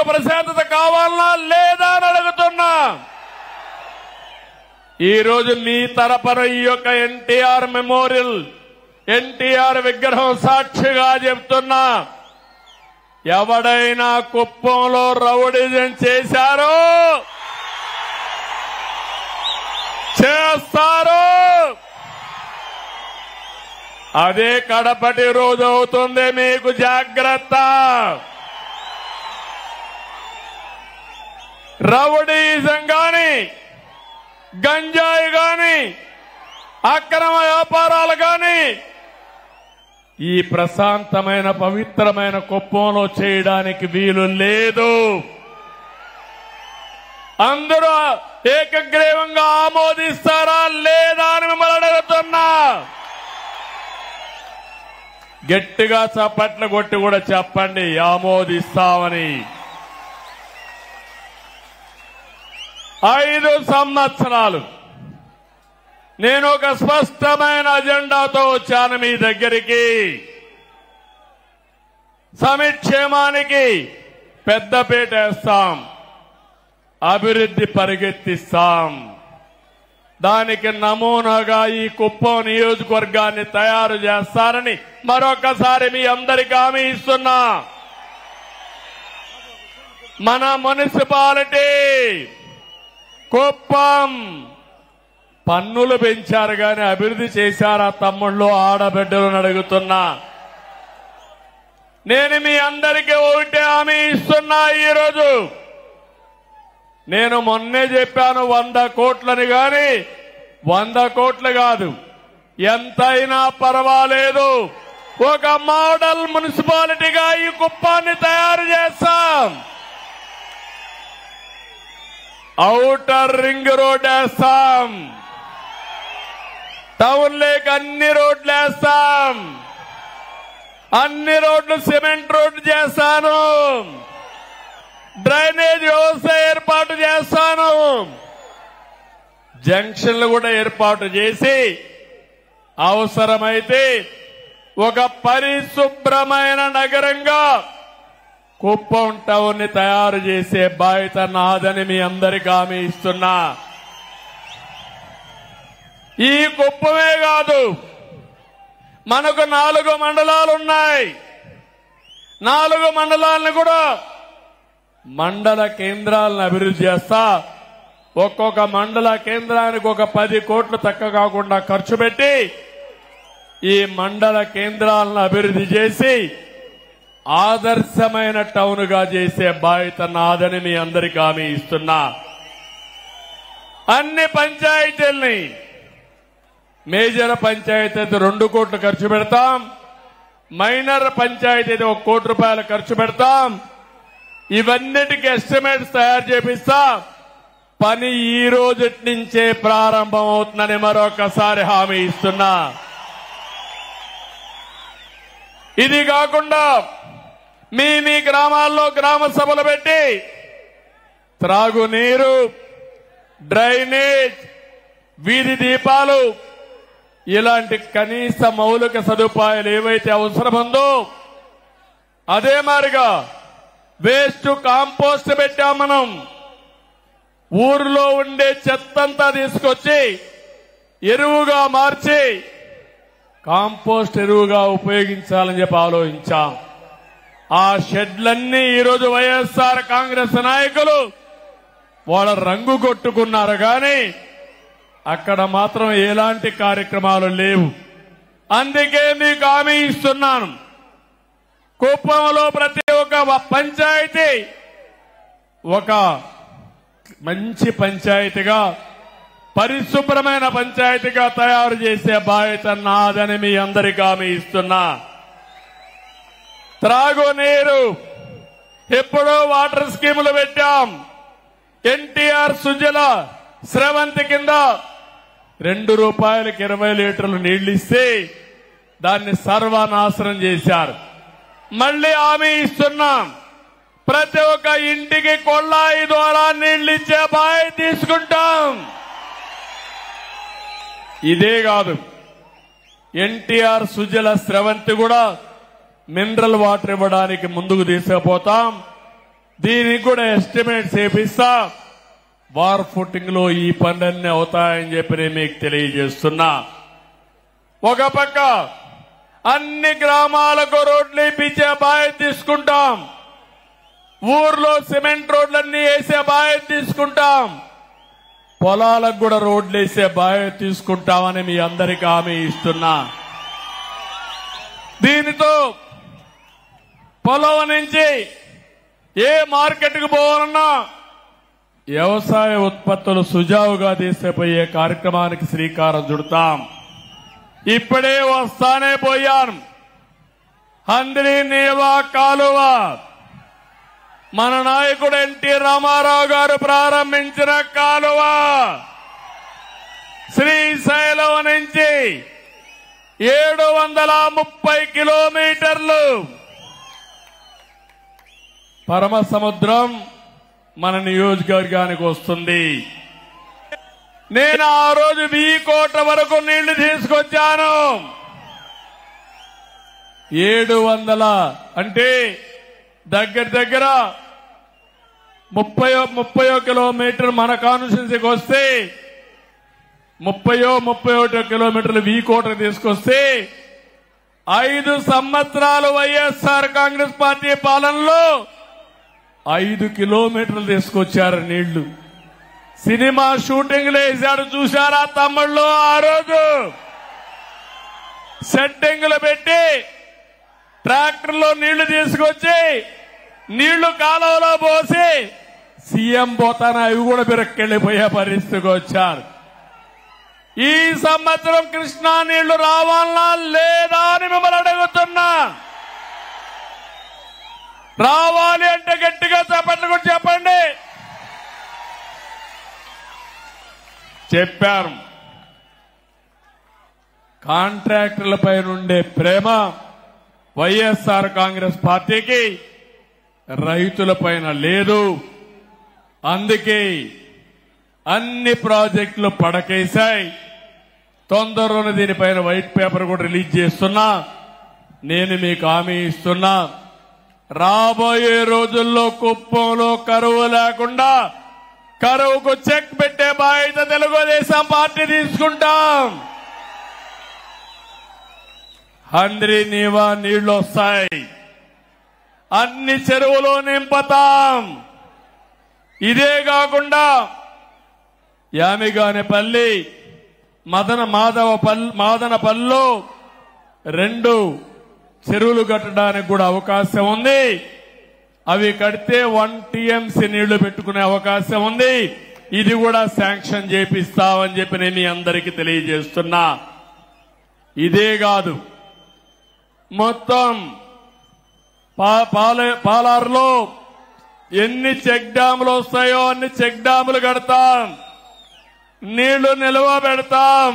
మీకు ప్రశాంతత కావాలనా లేదా అని అడుగుతున్నా. ఈ రోజు మీ తరపున ఈ యొక్క ఎన్టీఆర్ మెమోరియల్, ఎన్టీఆర్ విగ్రహం సాక్షిగా చెప్తున్నా, ఎవడైనా కుప్పంలో రౌడీజం చేశారో చేస్తారు. అదే కడపటి రోజు అవుతుంది, మీకు జాగ్రత్త. రౌడీజం గాని, గంజాయి గాని, అక్రమ వ్యాపారాలు గాని ఈ ప్రశాంతమైన పవిత్రమైన కుప్పంలో చేయడానికి వీలు లేదు. అందరూ ఏకగ్రీవంగా ఆమోదిస్తారా లేదా అని మిమ్మల్ని అడుగుతున్నా. గట్టిగా చప్పట్లు కొట్టి కూడా చెప్పండి ఆమోదిస్తామని. 5 సంవత్సరాలు నేను ఒక స్పష్టమైన అజెండాతో వచ్చాను మీ దగ్గరికి. సంక్షేమానికి పెద్దపీట వేస్తాం, అభివృద్ధి పరిగెత్తిస్తాం. దానికి నమూనాగా ఈ కుప్పం నియోజకవర్గాన్ని తయారు చేస్తారని మరొకసారి మీ అందరికీ హామీ ఇస్తున్నా. మన మున్సిపాలిటీ కుప్పం పన్నులు పెంచారు గాని అభివృద్ధి చేశారా తమ్ముళ్ళు, ఆడబిడ్డలను అడుగుతున్నా. నేను మీ అందరికీ ఒకటే హామీ ఇస్తున్నా. ఈరోజు నేను మొన్నే చెప్పాను 100 కోట్లని గాని 100 కోట్లు కాదు, ఎంతైనా పర్వాలేదు, ఒక మోడల్ మున్సిపాలిటీగా ఈ కుప్పాన్ని తయారు చేస్తాం. ఔటర్ రింగ్ రోడ్ వేస్తాం, టౌన్ లేక్ అన్ని రోడ్లు వేస్తాం, అన్ని రోడ్లు సిమెంట్ రోడ్లు చేస్తాను, డ్రైనేజ్ వ్యవస్థ ఏర్పాటు చేస్తాను, జంక్షన్లు కూడా ఏర్పాటు చేసి అవసరమైతే ఒక పరిశుభ్రమైన నగరంగా కుప్పం టౌన్ ని తయారు చేసే బాధ్యత నాదని మీ అందరికీ హామీ ఇస్తున్నా. ఈ కుప్పమే కాదు, మనకు 4 మండలాలు ఉన్నాయి. 4 మండలాలను కూడా మండల కేంద్రాలను అభివృద్ధి చేస్తా. ఒక్కొక్క మండల కేంద్రానికి ఒక 10 కోట్లు తక్కువ కాకుండా ఖర్చు పెట్టి ఈ మండల కేంద్రాలను అభివృద్ధి చేసి ఆదర్శమైన టౌన్ గా చేసే బాధ్యత నాదని మీ అందరికీ హామీ ఇస్తున్నా. అన్ని పంచాయతీల్ని, మేజర్ పంచాయతీ అయితే 2 కోట్లు ఖర్చు పెడతాం, మైనర్ పంచాయతీ అయితే 1 కోటి రూపాయలు ఖర్చు పెడతాం. ఇవన్నిటికీ ఎస్టిమేట్స్ తయారు చేపిస్తా. పని ఈ రోజు నుంచే ప్రారంభం అవుతుందని మరొకసారి హామీ ఇస్తున్నా. ఇది కాకుండా మీ గ్రామాల్లో గ్రామ సభలు పెట్టి త్రాగునీరు, డ్రైనేజ్, వీధి దీపాలు, ఇలాంటి కనీస మౌలిక సదుపాయాలు ఏవైతే అవసరముందో అదే మాదిరిగా వేస్ట్ కాంపోస్ట్ పెట్టాం. మనం ఊరిలో ఉండే చెత్తంతా తీసుకొచ్చి ఎరువుగా మార్చి కాంపోస్ట్ ఎరువుగా ఉపయోగించాలని చెప్పి ఆలోచించాం. ఆ షెడ్లన్నీ ఈరోజు వైఎస్ఆర్ కాంగ్రెస్ నాయకులు వాళ్ళ రంగు కొట్టుకున్నారు కానీ అక్కడ మాత్రం ఎలాంటి కార్యక్రమాలు లేవు. అందుకే మీకు హామీ ఇస్తున్నాను, కుప్పంలో ప్రతి ఒక్క పంచాయతీ ఒక మంచి పంచాయతీగా, పరిశుభ్రమైన పంచాయతీగా తయారు చేసే బాధ్యత నాదని మీ అందరికీ హామీ ఇస్తున్నా. త్రాగునీరు ఎప్పుడో వాటర్ స్కీములు పెట్టాం. ఎన్టీఆర్ సుజల స్రవంతి కింద 2 రూపాయలకి 20 లీటర్లు నీళ్లు ఇస్తే దాన్ని సర్వనాశనం చేశారు. మళ్లీ హామీ ఇస్తున్నాం, ప్రతి ఒక్క ఇంటికి కొళాయి ద్వారా నీళ్లు ఇచ్చే బాధ్యత తీసుకుంటాం. ఇదే కాదు, ఎన్టీఆర్ సుజల స్రవంతి కూడా మినరల్ వాటర్ ఇవ్వడానికి ముందుకు తీసుకుపోతాం. దీనికి కూడా ఎస్టిమేట్ చేపిస్తా. వార్ ఫుటింగ్ లో ఈ పనులన్నీ అవుతాయని చెప్పి నేను మీకు తెలియజేస్తున్నా. ఒక పక్క అన్ని గ్రామాలకు రోడ్లు ఇప్పించే బాధ్యత తీసుకుంటాం. ఊర్లో సిమెంట్ రోడ్లన్నీ వేసే బాధ్యత తీసుకుంటాం. పొలాలకు కూడా రోడ్లు వేసే బాధ్యత తీసుకుంటామని మీ అందరికీ హామీ ఇస్తున్నా. దీనితో పొలం నుంచి ఏ మార్కెట్కు పోవాలన్నా వ్యవసాయ ఉత్పత్తులు సుజావుగా తీసుకుపోయే కార్యక్రమానికి శ్రీకారం చుడతాం. ఇప్పుడే వస్తానే పోయాను. హంద్రీ నీవా కాలువ మన నాయకుడు ఎన్టీ రామారావు గారు ప్రారంభించిన కాలువ శ్రీశైలం నుంచి 730 కిలోమీటర్లు పరమ సముద్రం మన నియోజకవర్గానికి వస్తుంది. నేను ఆ రోజు 1000 కోట్ల వరకు నీళ్లు తీసుకొచ్చాను. 700 అంటే దగ్గర 30 కిలోమీటర్ మన కాన్స్టిట్యున్సీకి వస్తే 31 కిలోమీటర్లు 1000 కోట్ల తీసుకొస్తే 5 సంవత్సరాలు వైఎస్ఆర్ కాంగ్రెస్ పార్టీ పాలనలో 5 కిలోమీటర్లు తీసుకొచ్చారు నీళ్లు. సినిమా షూటింగ్లు వేశాడు చూశారా తమ్ముళ్ళు? ఆ రోజు సెట్టింగ్లు పెట్టి ట్రాక్టర్లో నీళ్లు తీసుకొచ్చి నీళ్లు కాలువలో పోసి సీఎం పోతాన అవి కూడా బిరక్కెళ్లిపోయే పరిస్థితికి వచ్చారు. ఈ సంవత్సరం కృష్ణా నీళ్లు రావాలా లేదా అని మిమ్మల్ని అడుగుతున్నా. రావాలి అంటే గట్టిగా చెప్పండి కూడా చెప్పండి. చెప్పారు. కాంట్రాక్టర్లపై నుండే ప్రేమ వైఎస్ఆర్ కాంగ్రెస్ పార్టీకి రైతులపైన లేదు. అందుకే అన్ని ప్రాజెక్టులు పడకేశాయి. తొందరలోనే దీనిపైన వైట్ పేపర్ కూడా రిలీజ్ చేస్తున్నా. నేను మీకు హామీ ఇస్తున్నా, రాబోయే రోజుల్లో కుప్పంలో కరువు లేకుండా కరువుకు చెక్ పెట్టే బాధ్యత తెలుగుదేశం పార్టీ తీసుకుంటాం. హంద్రీ నీవా నీళ్లు వస్తాయి. అన్ని చెరువులు నింపుతాం. ఇదే కాకుండా యామిగానేపల్లి మాదనపల్లిలో 2 చెరువులు కట్టడానికి కూడా అవకాశం ఉంది. అవి కడితే 1 టీఎంసీ నీళ్లు పెట్టుకునే అవకాశం ఉంది. ఇది కూడా శాంక్షన్ చేపిస్తామని చెప్పి నేను మీ అందరికీ తెలియజేస్తున్నా. ఇదే కాదు, మొత్తం పాలారులో ఎన్ని చెక్ డ్యాములు వస్తాయో అన్ని చెక్ డ్యాములు కడతాం. నీళ్లు నిల్వ పెడతాం.